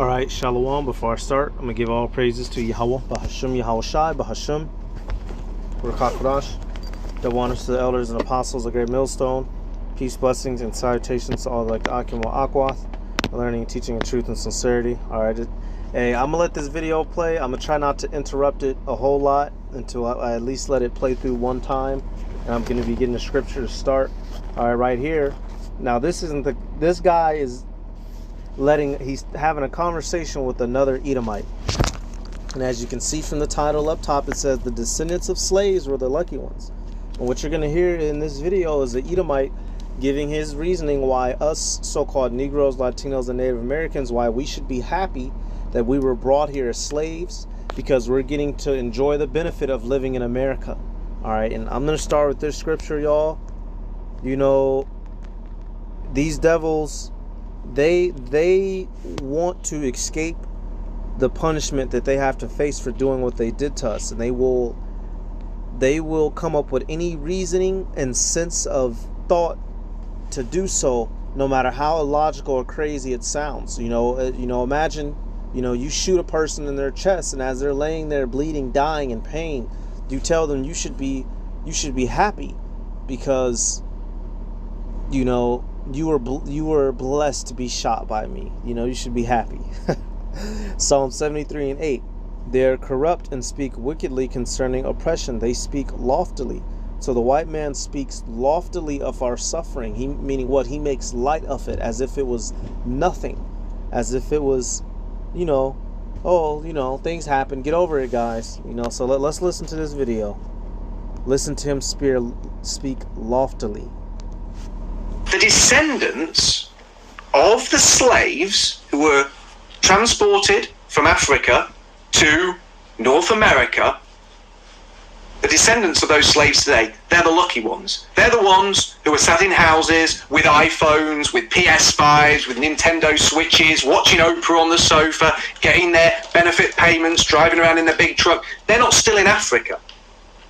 Alright, Shalom. Before I start, I'm going to give all praises to Yahweh, Bahashim, Yahweh Shai, Bahashim, Ruach HaKodesh. Double honors to the elders and apostles of Great Millstone. Peace, blessings, and salutations to all like the Akim wa Akwath, learning, teaching, and truth and sincerity. Alright, hey, I'm going to let this video play. I'm going to try not to interrupt it a whole lot until I at least let it play through one time. And I'm going to be getting the scripture to start. Alright, right here. Now, this guy is he's having a conversation with another Edomite, and as you can see from the title up top, it says the descendants of slaves were the lucky ones. And what you're going to hear in this video is the Edomite giving his reasoning why us so-called Negroes, Latinos, and Native Americans, why we should be happy that we were brought here as slaves, because we're getting to enjoy the benefit of living in America. All right, and I'm going to start with this scripture, y'all. You know, these devils, they want to escape the punishment that they have to face for doing what they did to us, and they will come up with any reasoning and sense of thought to do so, no matter how illogical or crazy it sounds. Imagine, you shoot a person in their chest, and as they're laying there bleeding, dying in pain, you tell them you should be happy because you were blessed to be shot by me. You should be happy. Psalm 73:8. They are corrupt and speak wickedly concerning oppression. They speak loftily. So the white man speaks loftily of our suffering. Meaning what? He makes light of it as if it was nothing. As if it was, things happen. Get over it, guys. So let's listen to this video. Listen to him speak loftily. The descendants of the slaves who were transported from Africa to North America, the descendants of those slaves today, they're the lucky ones. They're the ones who are sat in houses with iPhones, with PS5s, with Nintendo Switches, watching Oprah on the sofa, getting their benefit payments, driving around in their big truck. They're not still in Africa.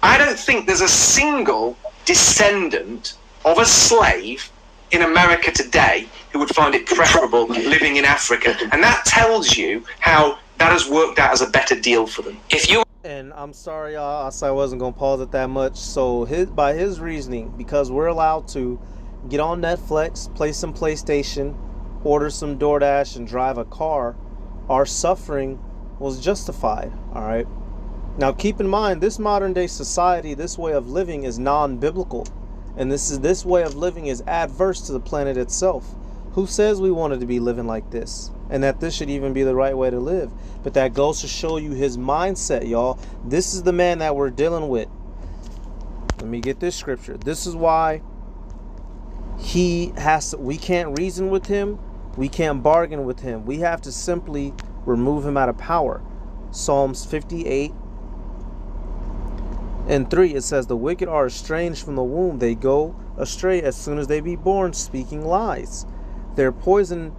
I don't think there's a single descendant of a slave in America today who would find it preferable living in Africa, and that tells you how that has worked out as a better deal for them. And I'm sorry, y'all, I said I wasn't gonna pause it that much. So by his reasoning, because we're allowed to get on Netflix, play some PlayStation, order some DoorDash, and drive a car, our suffering was justified. All right. Now keep in mind, this modern day society, this way of living is non-biblical. And this way of living is adverse to the planet itself. Who says we wanted to be living like this? And that this should even be the right way to live? But that goes to show you his mindset, y'all. This is the man that we're dealing with. Let me get this scripture. This is why we can't reason with him. We can't bargain with him. We have to simply remove him out of power. Psalms 58. In 3, it says, the wicked are estranged from the womb. They go astray as soon as they be born, speaking lies. Their poison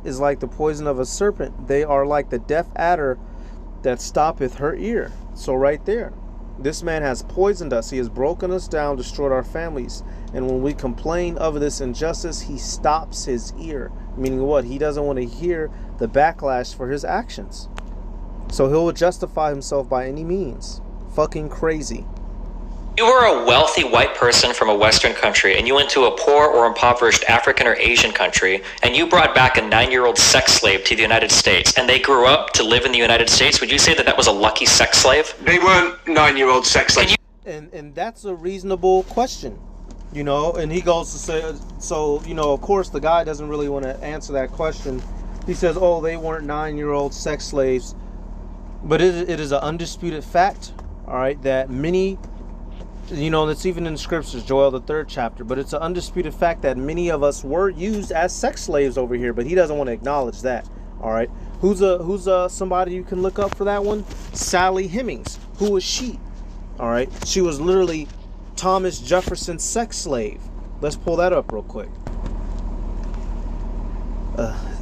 is like the poison of a serpent. They are like the deaf adder that stoppeth her ear. So right there, this man has poisoned us. He has broken us down, destroyed our families. And when we complain of this injustice, he stops his ear. Meaning what? He doesn't want to hear the backlash for his actions. So he'll justify himself by any means. Fucking crazy. You were a wealthy white person from a Western country, and you went to a poor or impoverished African or Asian country, and you brought back a 9-year-old sex slave to the United States, and they grew up to live in the United States. Would you say that was a lucky sex slave? They weren't 9-year-old sex slaves. And that's a reasonable question, and he goes to say, so, of course the guy doesn't really want to answer that question. He says, oh, they weren't 9-year-old sex slaves. But it is an undisputed fact, all right, that many, it's even in scriptures, Joel, the 3rd chapter, but it's an undisputed fact that many of us were used as sex slaves over here, but he doesn't want to acknowledge that, all right. Who's somebody you can look up for that one? Sally Hemings. Who was she? All right, she was literally Thomas Jefferson's sex slave. Let's pull that up real quick.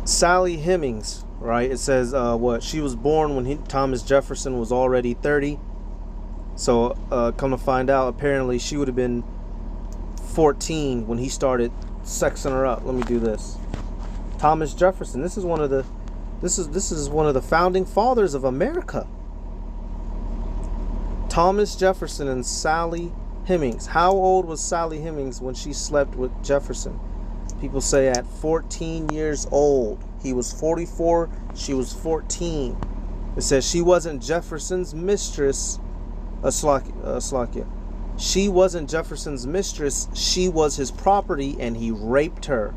Sally Hemings. Right, it says she was born when Thomas Jefferson was already 30. So come to find out, apparently she would have been 14 when he started sexing her up. Let me do this. Thomas Jefferson. This is one of the This is one of the founding fathers of America. Thomas Jefferson and Sally Hemings. How old was Sally Hemings when she slept with Jefferson? People say at 14 years old. He was 44, she was 14. It says she wasn't Jefferson's mistress. Slakia. She wasn't Jefferson's mistress. She was his property, and he raped her.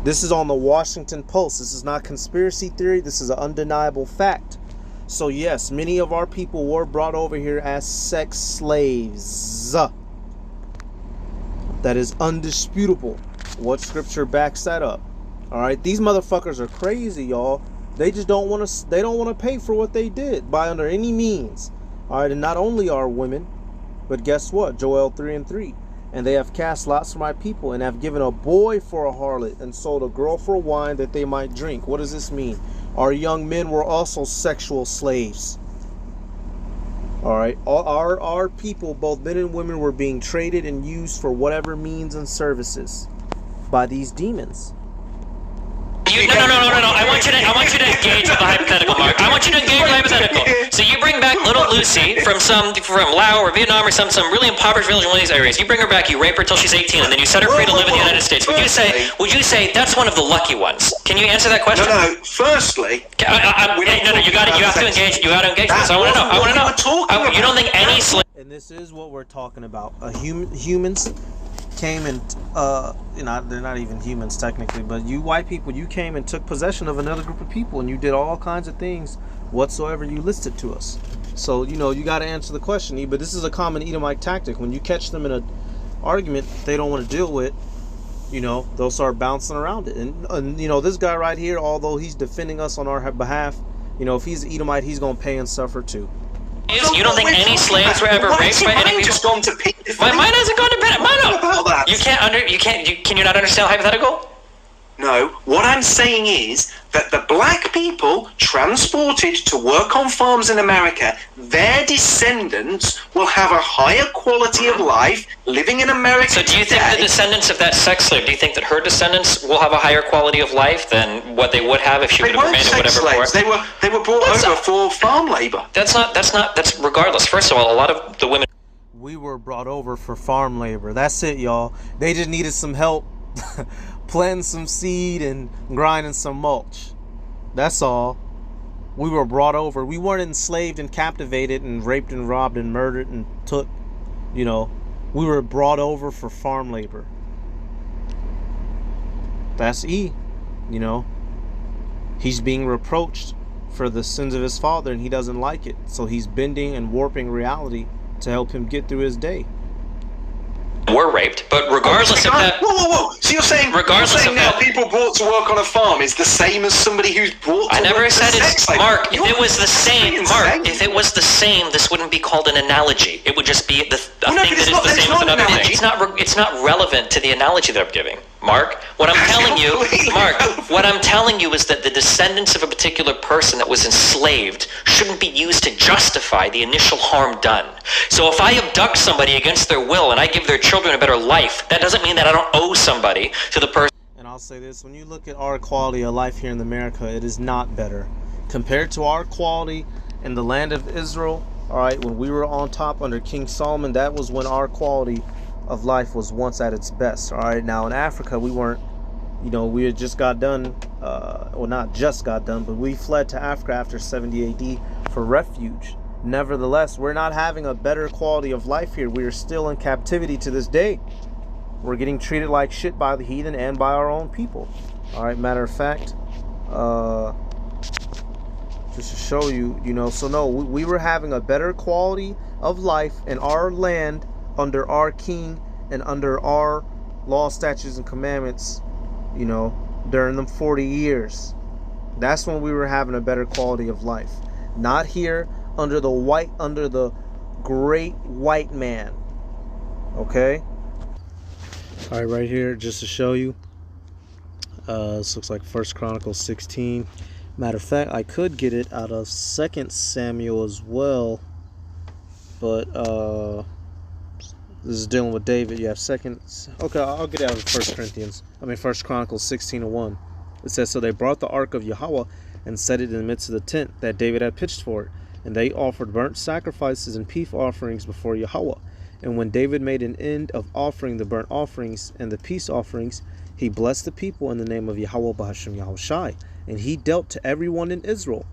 This is on the Washington Post. This is not conspiracy theory. This is an undeniable fact. So yes, many of our people were brought over here as sex slaves. That is undisputable. What scripture backs that up? All right, these motherfuckers are crazy, y'all. They just don't want to. They don't want to pay for what they did by under any means. All right, and not only are women, but guess what? Joel 3:3. And they have cast lots for my people, and have given a boy for a harlot, and sold a girl for wine that they might drink. What does this mean? Our young men were also sexual slaves. All right, our people, both men and women, were being traded and used for whatever means and services by these demons. No. I want you to engage with the hypothetical, Mark. I want you to engage with the hypothetical. So you bring back little Lucy from Laos or Vietnam or some really impoverished village in one of these areas. You bring her back, you rape her till she's 18, and then you set her free to live in the United States. Would you say that's one of the lucky ones? Can you answer that question? No. Firstly, You have to engage. You got to engage with this. I want to know. You don't think any slave? And this is what we're talking about. Humans came and they're not even humans technically, but you white people, you came and took possession of another group of people, and you did all kinds of things whatsoever you listed to us. So you got to answer the question. But this is a common Edomite tactic. When you catch them in an argument they don't want to deal with, they'll start bouncing around it. And this guy right here, although he's defending us on our behalf, if he's an Edomite, he's gonna pay and suffer too. You don't think any slaves were ever raped by any people? Just gone to My mind hasn't gone to bed. Can you not understand hypothetical? No, what I'm saying is that the black people transported to work on farms in America, their descendants will have a higher quality of life living in America. So do you think the descendants of that sex slave, do you think that her descendants will have a higher quality of life than what they would have if she would have remained in whatever slaves. They were brought over for farm labor. That's regardless. First of all, a lot of the women... We were brought over for farm labor. That's it, y'all. They just needed some help planting some seed and grinding some mulch. That's all. We were brought over. We weren't enslaved and captivated and raped and robbed and murdered and took. We were brought over for farm labor. That's E. He's being reproached for the sins of his father, and he doesn't like it. So he's bending and warping reality to help him get through his day. Were raped, but regardless of that... Whoa. So you're saying now people brought to work on a farm is the same as somebody who's brought to I never work said it's... Mark, if it was the same, this wouldn't be called an analogy. It would just be a thing that is the same as another thing. It's not relevant to the analogy that I'm giving. Mark, what I'm telling you is that the descendants of a particular person that was enslaved shouldn't be used to justify the initial harm done. So if I abduct somebody against their will and I give their children a better life, that doesn't mean that I don't owe somebody to the person. And I'll say this, when you look at our quality of life here in America, it is not better. Compared to our quality in the land of Israel, all right, when we were on top under King Solomon, that was when our quality of life was once at its best. All right, now in Africa we weren't, we had just got done, not just got done, but we fled to Africa after 70 AD for refuge. Nevertheless, we're not having a better quality of life here. We are still in captivity to this day. We're getting treated like shit by the heathen and by our own people. All right, matter of fact, just to show you, so no, we were having a better quality of life in our land under our king and under our law, statutes, and commandments, during them 40 years. That's when we were having a better quality of life. Not here under the great white man. Okay? All right, right here, just to show you. This looks like 1 Chronicles 16. Matter of fact, I could get it out of 2 Samuel as well, but this is dealing with David. You have okay, I'll get it out of 1 Chronicles 16:1. It says, so they brought the ark of Yahweh and set it in the midst of the tent that David had pitched for it. And they offered burnt sacrifices and peace offerings before Yahweh. And when David made an end of offering the burnt offerings and the peace offerings, he blessed the people in the name of Yahweh Bahashem Yahushai. And he dealt to everyone in Israel,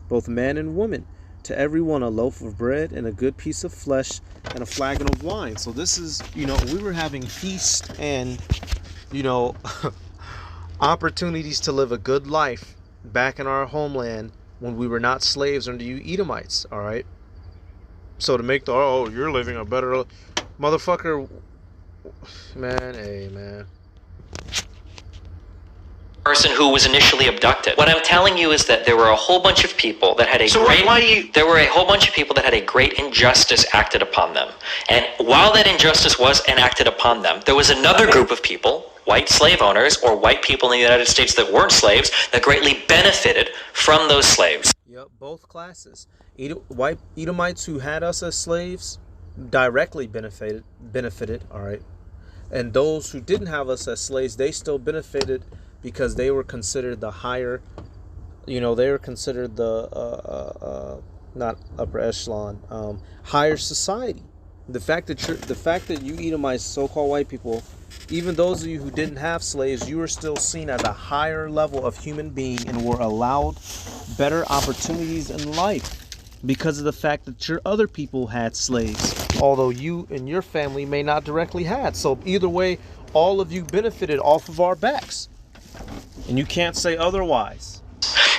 both man and woman, to everyone a loaf of bread and a good piece of flesh and a flagon of wine. So this is, we were having feast and, opportunities to live a good life back in our homeland when we were not slaves under you Edomites, all right? So to make you're living a better motherfucker, man, hey, man. Person who was initially abducted. What I'm telling you is that there were a whole bunch of people that had there were a whole bunch of people that had a great injustice acted upon them. And while that injustice was enacted upon them, there was another group of people, white slave owners or white people in the United States that weren't slaves, that greatly benefited from those slaves. Yep, both classes. White Edomites who had us as slaves directly benefited, all right? And those who didn't have us as slaves, they still benefited because they were considered the higher, they were considered the not upper echelon, higher society. The fact that you Edomites, so-called white people, even those of you who didn't have slaves, you were still seen as a higher level of human being and were allowed better opportunities in life because of the fact that your other people had slaves, although you and your family may not directly had. So either way, all of you benefited off of our backs. And you can't say otherwise.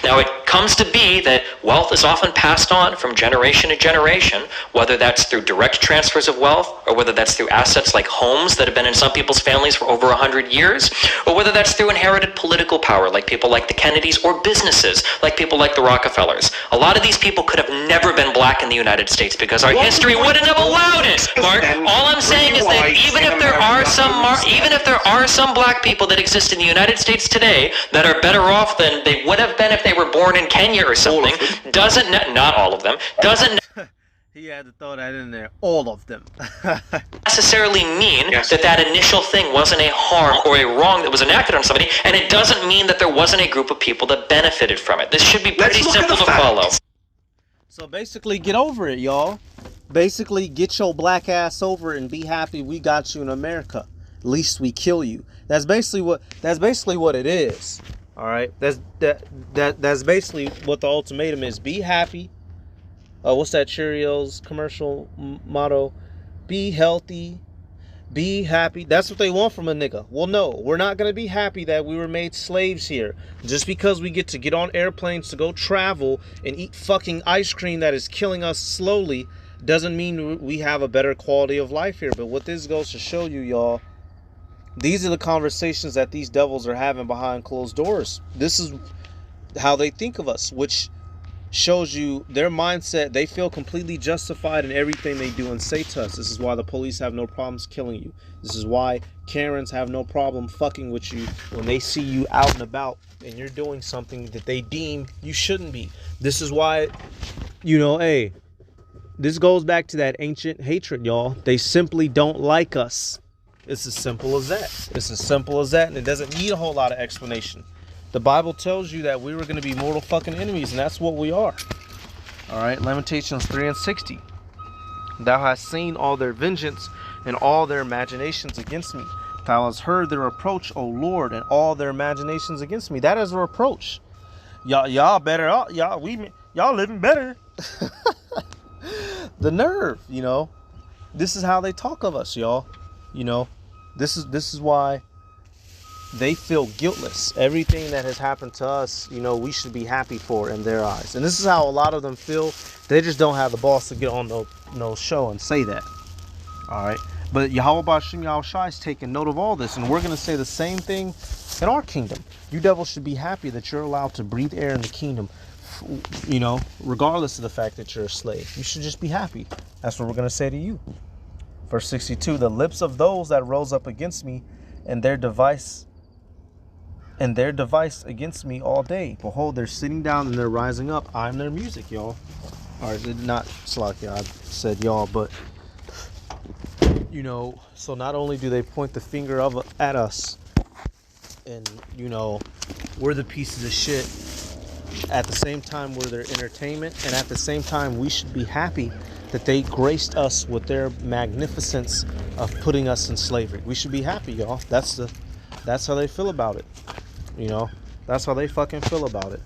Now, it comes to be that wealth is often passed on from generation to generation, whether that's through direct transfers of wealth, or whether that's through assets like homes that have been in some people's families for over 100 years, or whether that's through inherited political power, like people like the Kennedys, or businesses, like people like the Rockefellers. A lot of these people could have never been black in the United States because our history wouldn't have allowed it, Mark. All I'm saying is that even if there are some black people that exist in the United States today that are better off than they would have been if they were born in Kenya or something, not all of them, doesn't he had to throw that in there, all of them. necessarily mean that initial thing wasn't a harm or a wrong that was enacted on somebody, and it doesn't mean that there wasn't a group of people that benefited from it. This should be pretty simple to follow. So basically, get over it, y'all. Basically, get your black ass over it and be happy we got you in America. Least we kill you. That's basically what it is. All right, that's basically what the ultimatum is. Be happy. What's that Cheerios commercial motto? Be healthy, be happy. That's what they want from a nigga. Well, no, we're not gonna be happy that we were made slaves here. Just because we get to get on airplanes to go travel and eat fucking ice cream that is killing us slowly doesn't mean we have a better quality of life here. But what this goes to show you, y'all, these are the conversations that these devils are having behind closed doors. This is how they think of us, which shows you their mindset. They feel completely justified in everything they do and say to us. This is why the police have no problems killing you. This is why Karens have no problem fucking with you when they see you out and about and you're doing something that they deem you shouldn't be. This is why, hey, this goes back to that ancient hatred, y'all. They simply don't like us. It's as simple as that. It's as simple as that, and it doesn't need a whole lot of explanation. The Bible tells you that we were going to be mortal fucking enemies, and that's what we are. All right, Lamentations 3:60. Thou hast seen all their vengeance and all their imaginations against me. Thou hast heard their reproach, O Lord, and all their imaginations against me. That is a reproach. Y'all better, y'all living better. The nerve, This is how they talk of us, y'all. This is why they feel guiltless. Everything that has happened to us, we should be happy for in their eyes. And this is how a lot of them feel. They just don't have the balls to get on no show and say that. All right. But Yahweh Ba'Shem Yahushai is taking note of all this. And we're going to say the same thing in our kingdom. You devils should be happy that you're allowed to breathe air in the kingdom, regardless of the fact that you're a slave. You should just be happy. That's what we're going to say to you. Verse 62, the lips of those that rose up against me and their device against me all day. Behold, they're sitting down and they're rising up. I'm their music, y'all. Or not Slakia, I said y'all, but so not only do they point the finger at us and we're the pieces of shit. At the same time, we're their entertainment, and at the same time, we should be happy that they graced us with their magnificence of putting us in slavery. We should be happy, y'all. That's how they feel about it. You know, that's how they fucking feel about it.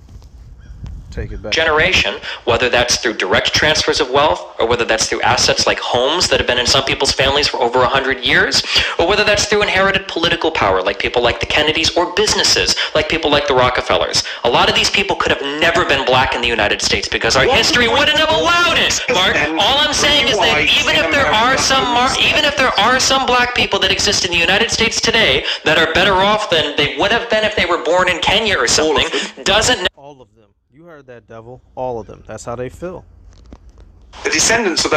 Take it back. Generation, whether that's through direct transfers of wealth, or whether that's through assets like homes that have been in some people's families for over 100 years, or whether that's through inherited political power like people like the Kennedys, or businesses like people like the Rockefellers. A lot of these people could have never been black in the United States because our history wouldn't have allowed it, Mark. All I'm saying is that even if there are some black people that exist in the United States today that are better off than they would have been if they were born in Kenya or something, doesn't... All of them. You heard that, devil. All of them. That's how they feel. The descendants of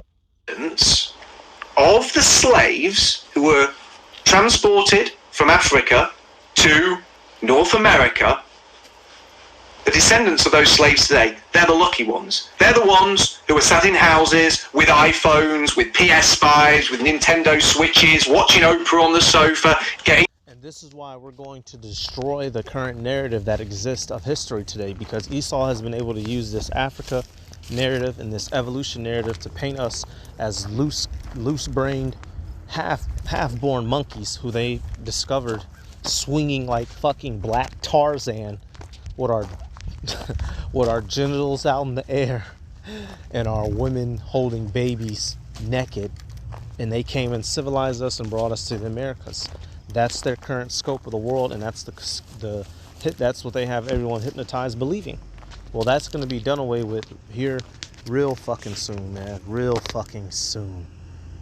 the slaves who were transported from Africa to North America, the descendants of those slaves today, they're the lucky ones. They're the ones who are sat in houses with iPhones, with PS5s, with Nintendo Switches, watching Oprah on the sofa, getting... And this is why we're going to destroy the current narrative that exists of history today, because Esau has been able to use this Africa narrative and this evolution narrative to paint us as loose-brained, half-born monkeys who they discovered swinging like fucking black Tarzan with our genitals out in the air and our women holding babies naked, and they came and civilized us and brought us to the Americas. That's their current scope of the world, and that's that's what they have everyone hypnotized believing. Well, that's going to be done away with here real fucking soon, man. Real fucking soon.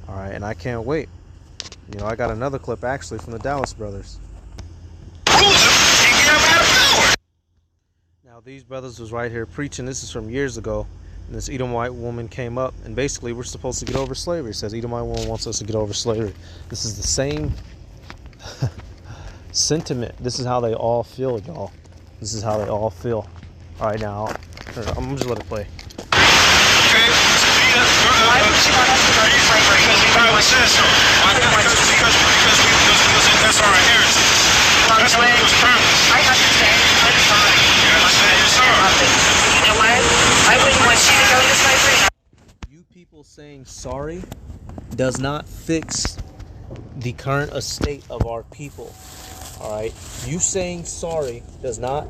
All right, and I can't wait. You know, I got another clip actually from the Dallas Brothers. Now, these brothers was right here preaching. This is from years ago. And this Edomite woman came up, and basically we're supposed to get over slavery. It says Edomite woman wants us to get over slavery. This is the same sentiment. This is how they all feel, y'all. This is how they all feel. All right, now I'm just let it play. Why would you want us to go to slavery? Because that's our inheritance. That's what it was promised. I understand. I'm fine. You understand? You know what? I wouldn't want you to go to slavery. You people saying sorry does not fix the current estate of our people. All right, you saying sorry does not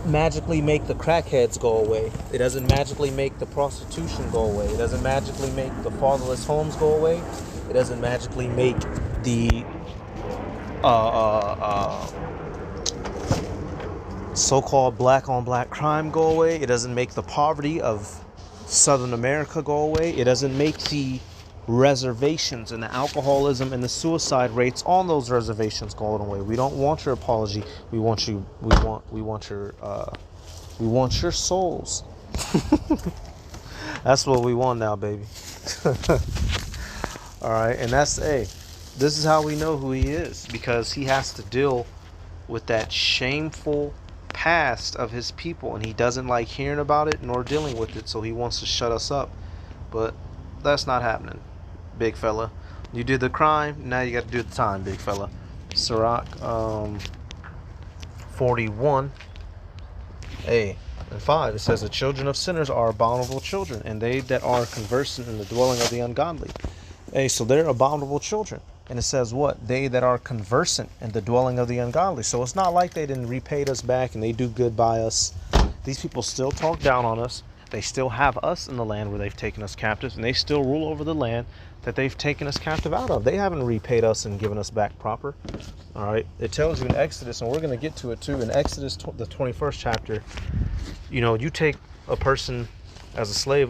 magically make the crackheads go away. It doesn't magically make the prostitution go away. It doesn't magically make the fatherless homes go away. It doesn't magically make the so-called black on black crime go away. It doesn't make the poverty of Southern America go away. It doesn't make the reservations and the alcoholism and the suicide rates on those reservations going away. We don't want your apology. We want your souls. That's what we want now, baby. All right, and this is how we know who he is, because he has to deal with that shameful past of his people, and he doesn't like hearing about it nor dealing with it, so he wants to shut us up. But that's not happening, big fella. You did the crime, now you got to do the time, big fella. Sirach 41 and 5, it says the children of sinners are abominable children, and they that are conversant in the dwelling of the ungodly. So they're abominable children. And it says what? They that are conversant in the dwelling of the ungodly. So it's not like they didn't repay us back and they do good by us. These people still talk down on us. They still have us in the land where they've taken us captives, and they still rule over the land that they've taken us captive out of. They haven't repaid us and given us back proper. All right. It tells you in Exodus, and we're going to get to it too, in Exodus, the 21st chapter, you know, you take a person as a slave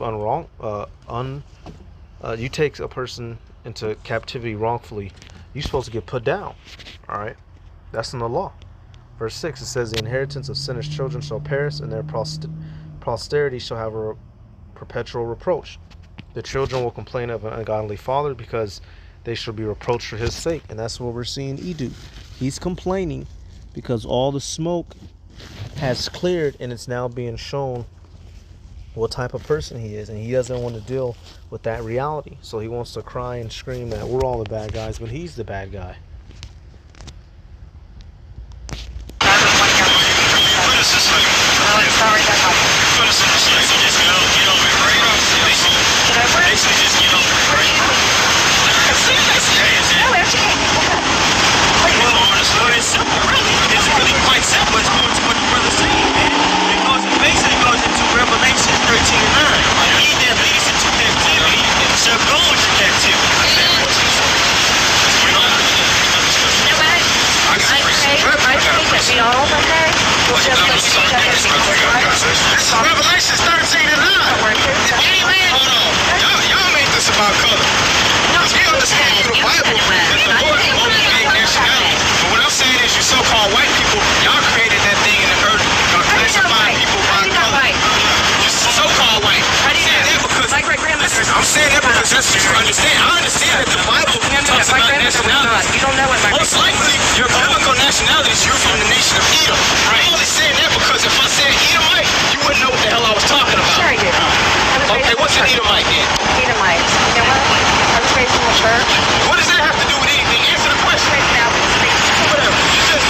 you take a person into captivity wrongfully, you're supposed to get put down. All right. That's in the law. Verse 6, it says the inheritance of sinners' children shall perish, and their posterity shall have a perpetual reproach. The children will complain of an ungodly father, because they shall be reproached for his sake. And that's what we're seeing Edu. He's complaining because all the smoke has cleared, and it's now being shown what type of person he is, and he doesn't want to deal with that reality. So he wants to cry and scream that we're all the bad guys, but he's the bad guy. Revelations 13 and 9. Any man, hold on. Y'all make this about color. Because we understand through the Bible that the Lord only made nationality. But what I'm saying is you so-called white people, y'all created that thing in the earth. Y'all classifying people by color. You so-called white. I'm saying that because I'm saying that because that's what you understand. I understand that the Bible talks about nationality. You don't know what my Most likely, your biblical nationality is you're from the nation of Edom. I'm only saying that because if I said Edomite, you wouldn't know what the hell I was talking about. Sure I do. Okay, what's an Edomite then? Edomites. You know what? I was raised in the church. What does that have to do with anything? Answer the question. Whatever. You just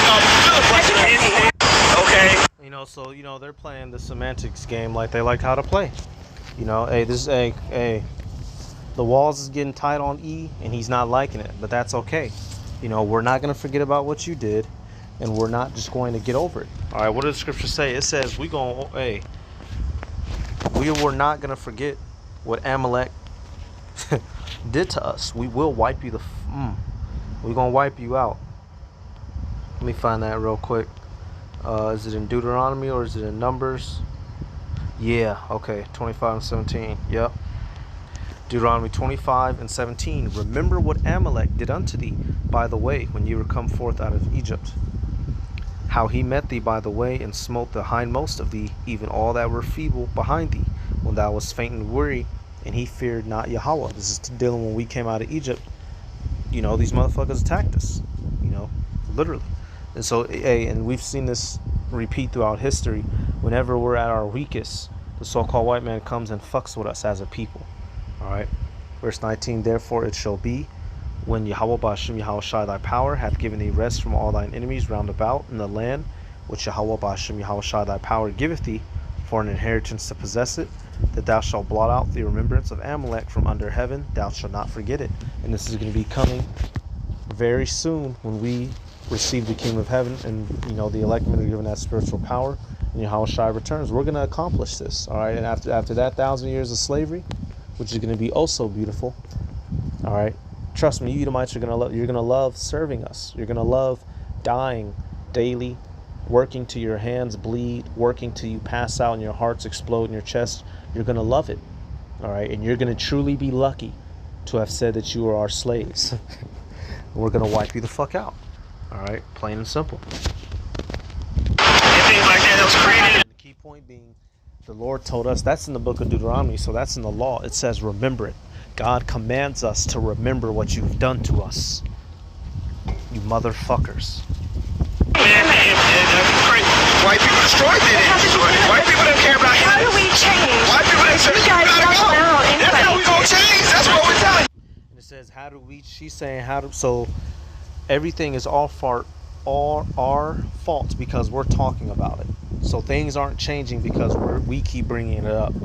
filibuster. Okay. You know, so you know they're playing the semantics game like they like how to play. You know, hey, this is a the walls is getting tight on E, and he's not liking it, but that's okay. You know, we're not gonna forget about what you did, and we're not just going to get over it. All right, what does the scripture say? It says we were not gonna forget what Amalek did to us. We will wipe you we're gonna wipe you out. Let me find that real quick. Is it in Deuteronomy or is it in Numbers? Yeah, okay, 25 and 17. Yep. Deuteronomy 25 and 17. Remember what Amalek did unto thee by the way when ye were come forth out of Egypt. How he met thee by the way and smote the hindmost of thee, even all that were feeble behind thee, when thou wast faint and weary, and he feared not Yahweh. This is dealing when we came out of Egypt. You know, these motherfuckers attacked us. You know, literally. And so, and we've seen this repeat throughout history. Whenever we're at our weakest, the so-called white man comes and fucks with us as a people. All right. Verse 19. Therefore it shall be, when Yahweh Ba'ashem Yahweh Shai thy power hath given thee rest from all thine enemies round about in the land which Yahweh Ba'ashem Yahweh Shai thy power giveth thee for an inheritance to possess it, that thou shalt blot out the remembrance of Amalek from under heaven. Thou shalt not forget it. And this is going to be coming very soon when we receive the kingdom of heaven, and you know the elect men are given that spiritual power, and Yahweh Shai returns. We're going to accomplish this, all right. And after that 1,000 years of slavery, which is going to be oh so beautiful, all right. Trust me, you Edomites are going to love. You're going to love serving us. You're going to love dying daily, working till your hands bleed, working till you pass out and your hearts explode in your chest. You're going to love it, all right. And you're going to truly be lucky to have said that you are our slaves. We're going to wipe you the fuck out. All right, plain and simple. Anything like that was created. The key point being, the Lord told us, that's in the book of Deuteronomy, so that's in the law. It says, remember it. God commands us to remember what you've done to us. You motherfuckers. White people destroyed it. White people don't care about you. How do we change? White people don't say you gotta go. That's how we gonna change. That's what we're telling you. And it says, how do we, she's saying, how do, so everything is all our fault because we're talking about it. So things aren't changing because we keep bringing it up.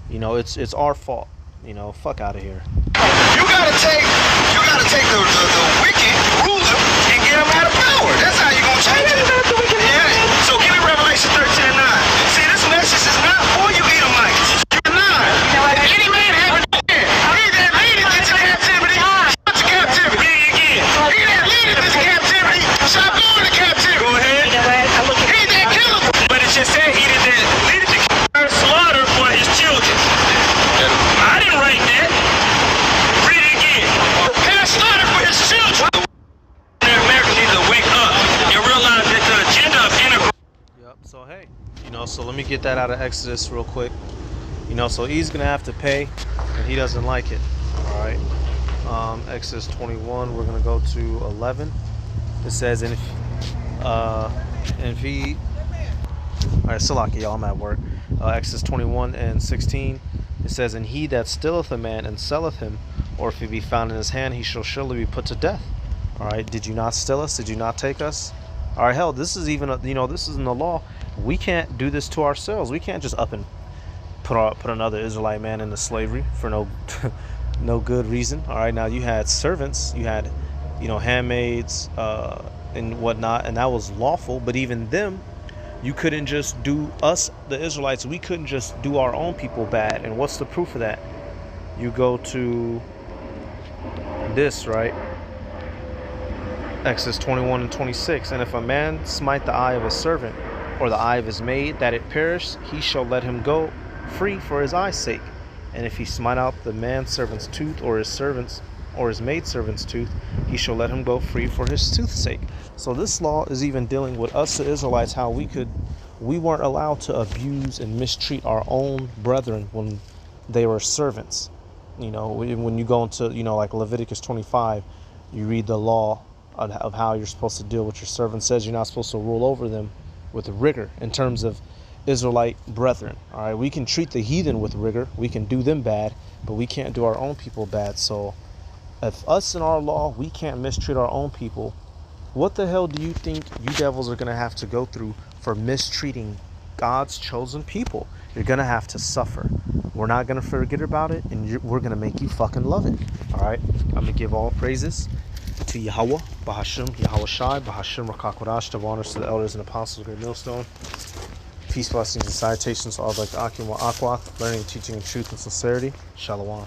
You know, it's our fault. You know, fuck out of here. You gotta take the wicked ruler and get him out of power. That's how you gonna change it. Yeah. So give me Revelation 13 and 9. See, this message is not for you Edomites. You're not. You know what? Any man have a man. He that leadeth into captivity shall to captivity. Again. He that leadeth into captivity shall go into captivity. Go ahead. You know what? I look at He that killeth. But it just said he that leadeth to slaughter for his children. I didn't write that. Read it again. Prepare slaughter for his children. America needs to wake up and realize that the agenda of integration. Yep. So hey, you know, so let me get that out of Exodus real quick. You know, so he's gonna have to pay, and he doesn't like it. All right. Exodus 21. We're gonna go to 11. It says, and if he, all right, Salaki, y'all, I'm at work. Exodus 21 and 16. It says, and he that stealeth a man and selleth him, or if he be found in his hand, he shall surely be put to death. All right. Did you not steal us? Did you not take us? All right. Hell, this is even you know, this is in the law. We can't do this to ourselves. We can't just up and put another Israelite man into slavery for no good reason. All right. Now you had servants, you had, you know, handmaids and whatnot, and that was lawful. But even them, you couldn't just do us, the Israelites. We couldn't just do our own people bad. And what's the proof of that? You go to this, right? Exodus 21 and 26. And if a man smite the eye of a servant, or the eye of his maid, that it perish, he shall let him go free for his eye's sake. And if he smite out the manservant's tooth, or his servant's or his maidservant's tooth, he shall let him go free for his tooth's sake. So this law is even dealing with us, the Israelites, how we weren't allowed to abuse and mistreat our own brethren when they were servants. You know, when you go into, you know, like Leviticus 25, you read the law of how you're supposed to deal with your servants. Says you're not supposed to rule over them with rigor in terms of Israelite brethren. All right, we can treat the heathen with rigor, we can do them bad, but we can't do our own people bad. So if us in our law, we can't mistreat our own people, what the hell do you think you devils are going to have to go through for mistreating God's chosen people? You're going to have to suffer. We're not going to forget about it, and we're going to make you fucking love it. All right? I'm going to give all praises to Yahweh, Bahashim, Yahweh Shai, Bahashim, Rakakwadash, the honors to the elders and apostles of Great Millstone. Peace, blessings, and salutations to all like the Akim wa Akwath, learning, teaching, and truth and sincerity. Shalom.